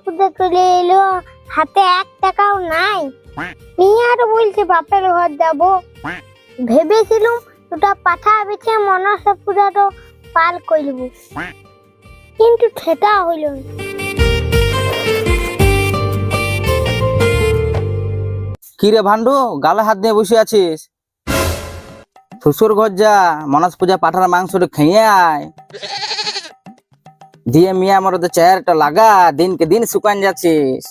পুজো চলে এলো, হাতে 1 টাকাও নাই। নিয়ে আর বলছে বাপের ঘর যাবো। ভেবেছিলাম দুটা পাঠা বেছে মনসা পূজাটা পাল করব, কিন্তু সেটা হইল না। কি রে ভান্ডু, গালে হাত দিয়ে বসে আছিস? শ্বশুর ঘর যা, মনস পূজা পাঠার মাংসটা খেয়ে আয়। দিয়ে মিয়া আমার চেহারাটা লাগা, দিনকে দিন শুকান যাচ্ছিস।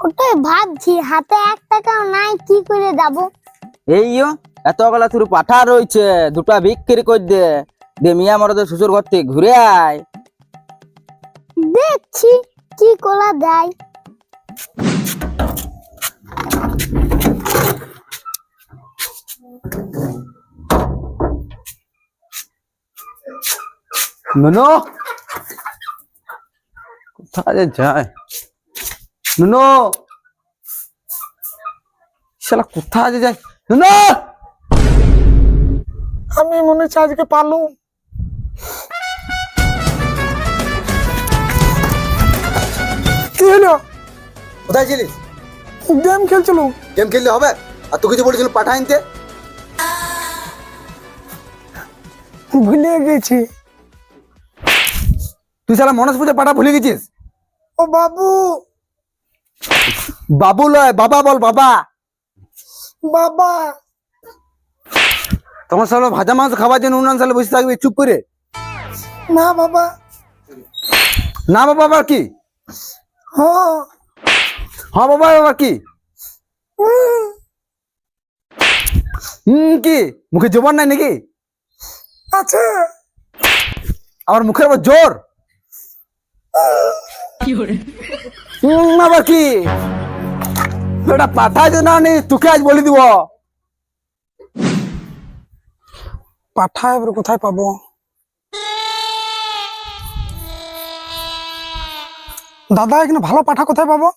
ওটাই ভাবছি, হাতে 1 টাকাও নাই, কি করে যাব? এইও এতগুলা তোর পাঠা রয়েছে, দুটা বিক্রি করে দে, দিয়ে মিয়া আমার শ্বশুর ঘর থেকে ঘুরে আয়। দেখছি কি করা যায়। নুনু কোথায় যে যায়? নুনু শালা কোথায় যে যায়? নুনু, আমি মনে হচ্ছে আজকে পালু। কি হলো? কোথায় ছিলিস? গেম খেলছিল। গেম খেললে হবে? আর তুই কিছু বলেছিল পাঠা আনতে? ভুলে গেছি। তুই শালা মনস পূজা পাঠা ভুলে গেছিস? ও বাবু। বাবু লয়, বাবা বল, বাবা। বাবা তখন শালা ভাজা মাংস খাবার জন্য উনান সালে বসে থাকবি চুপ করে? না বাবা। না বাবা আবার কি? হ্যাঁ হ্যাঁ বাবা আবার কি? কি মুখে জবান নাই নাকি? আছে। আমার মুখের আবার জোর? আবার কি? ওটা পাঠা যে না নি, তোকে আজ বলে দিব। পাঠা এবার কোথায় পাবো? দাদা এখানে ভালো পাঠা কোথায় পাবো?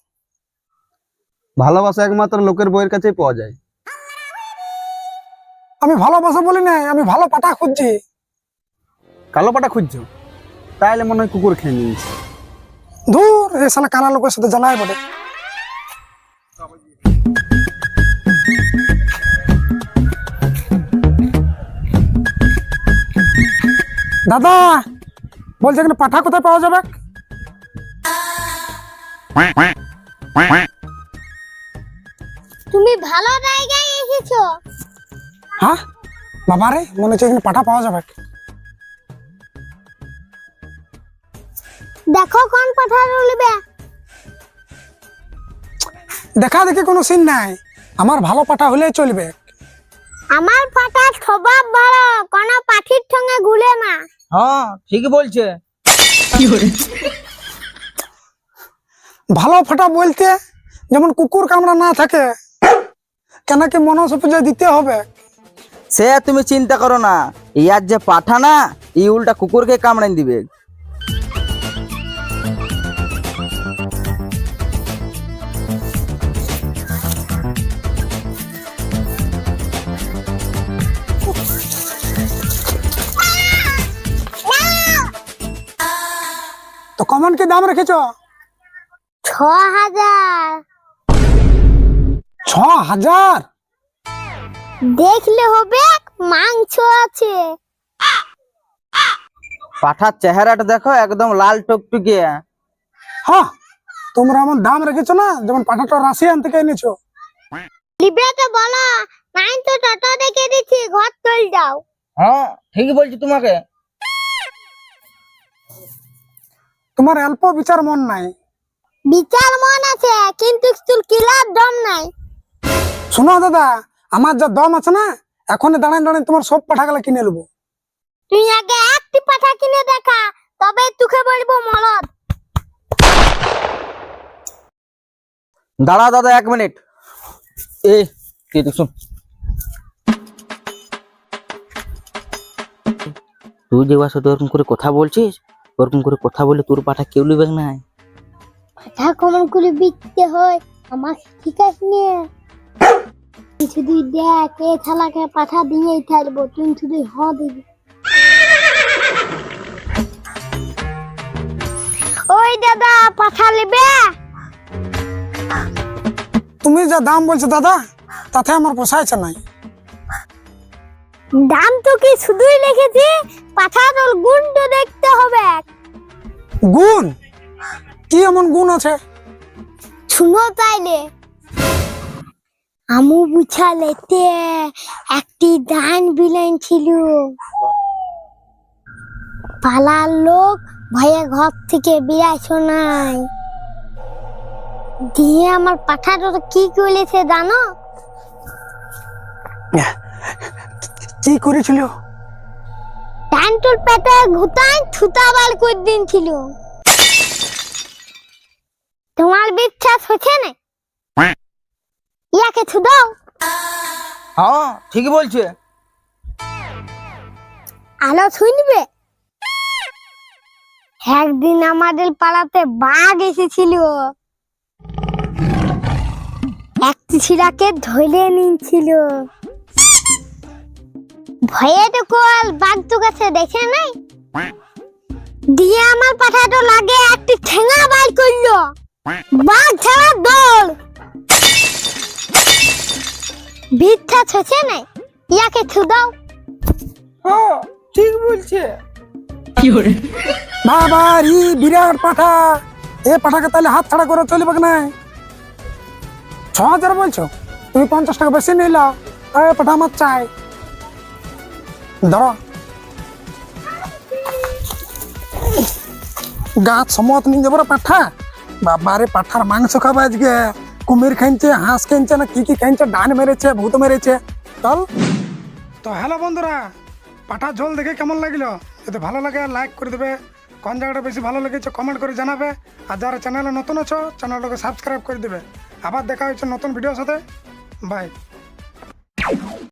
ভালোবাসা একমাত্র লোকের বইয়ের কাছেই পাওয়া যায়। আমি ভালোবাসা বলি নাই, আমি ভালো পাঠা খুঁজছি। কালো পাটা খুঁজছো? তাইলে মনে হয় কুকুর খেয়ে নিয়েছে। ধুর, এই শালা কানা লোকের সাথে জ্বালায় বটে। দাদা বলছে এখানে পাঠা কোথায় পাওয়া যাবে? তুমি ভালো জায়গায় এসেছো। হ্যাঁ বাবা রে, মনে হচ্ছে এখানে পাঠা পাওয়া যাবে। দেখো কোন পাঠা রইবে। দেখা দেখি কোনো সিন নাই, আমার ভালো পাঠা হলেই চলবে। আমার পাঠার স্বভাব ভালো, কোনো পাখির সঙ্গে ঘুরে না। হ্যাঁ ঠিকই বলছে। ভালো ফাটা বলতে যেমন কুকুর কামড়া না থাকে, কেন কি মনসা পূজা দিতে হবে? সে তুমি চিন্তা করো না, ইয়ার যে পাঠা না, এই উল্টা কুকুরকে কামড়াই দিবে। তো কমন কি দাম রেখেছ? 6000। 6000? দেখলে হবে, মাংস আছে। পাঠার চেহারাটা দেখো, একদম লাল টকটকে। হ্যাঁ তোমরা আমার দাম রেখেছো না, যেমন পাঠাটা রাশিয়ান থেকে এনেছো। লিবে তো বলো, নাই তো টোটো দেখে দিচ্ছি, ঘর চল যাও। হ্যাঁ ঠিকই বলছি তোমাকে। তোমার অল্প বিচার মন নাই। বিচার মন আছে, কিন্তু স্কুল কিলার দম নাই। শোনো দাদা, আমার যা দম আছে না, এখনই দাঁড়ায় দাঁড়ায় তোমার সব পাঠাগুলো কিনে নেবো। তুই আগে একটি পাঠা কিনে দেখা, তবে তোকে বলবো মলদ। দাঁড়া দাদা 1 মিনিট। কি দেখছো? তুই যে সাথে ওরকম করে কথা বলছিস, ওরকম করে কথা বলে তোর পাঠা কেউ লিবে না। পাঠা কমন করে বিকতে হয়, আমাকে ঠিক আছে নিয়ে শুধু দেখ, এ থালাকে পাঠা দিয়েই থাকবো, তুই শুধু দিবি। ওই কই দাদা পাঠা নেবে? তুমি যা দাম বলছো দাদা, তাতে আমার পোষাইছে নাই। দাম তো কি শুধুই লিখেছি, পাঠাটোর গুণ তো দেখতে হবে। গুণ? কি এমন গুণ আছে? শুনো তাইলে, আমু বুঝালেতে একটি ডান বিলেন ছিল। পালার লোক ভয়ে ঘর থেকে বেরাইছো নাই। দিয়ে আমার পাঠাটা কি করেছে জানো? কি করেছিল? ডানটুর পেটে ঘুতান থুতা বার করে দিনছিল। তোমার বিশ্বাস হচ্ছে না? ইয়াকে ছুদাও। হ্যাঁ ঠিকই বলছে। আলো শুনবে? একদিন আমাদের পাড়াতে বাঘ এসেছিল। একটি ছিলাকে ধরে নিয়েছিল। ভয়ে তো কোয়াল বাঘ তো কাছে দেখে নাই। দিয়ে আমার পাঠাটা লাগে একটি ঠেঙা বার করলো। বাঘ ছাড়া দৌড়। বিশ্বাস হচ্ছে না? ইয়াকে ছুদাও। হ্যাঁ ঠিক বলছে। বাবা ই বিরাট পাঠা, এ পাঠাকে তাহলে হাত ছাড়া করে চলবে না। 6,000 বলছো, তুমি 50 টাকা বেশি নিলাও। পাঠা আমার চাই, ধরো। গাছ সমত নিয়ে যাবো পাঠা। বাবারে পাঠার মাংস খাবে আজকে। কুমির খাইছে, হাঁস খাইছে, না কি কি খাইছে, ডান মেরেছে, ভূত মেরেছে। চল। তো হ্যালো বন্ধুরা, পাঠার ঝোল দেখে কেমন লাগলো? যদি ভালো লাগে লাইক করে দেবে, কোন জায়গাটা বেশি ভালো লেগেছে কমেন্ট করে জানাবে। আর যারা চ্যানেলে নতুন আছো চ্যানেলটাকে সাবস্ক্রাইব করে দেবে। আবার দেখা হচ্ছে নতুন ভিডিওর সাথে। বাই।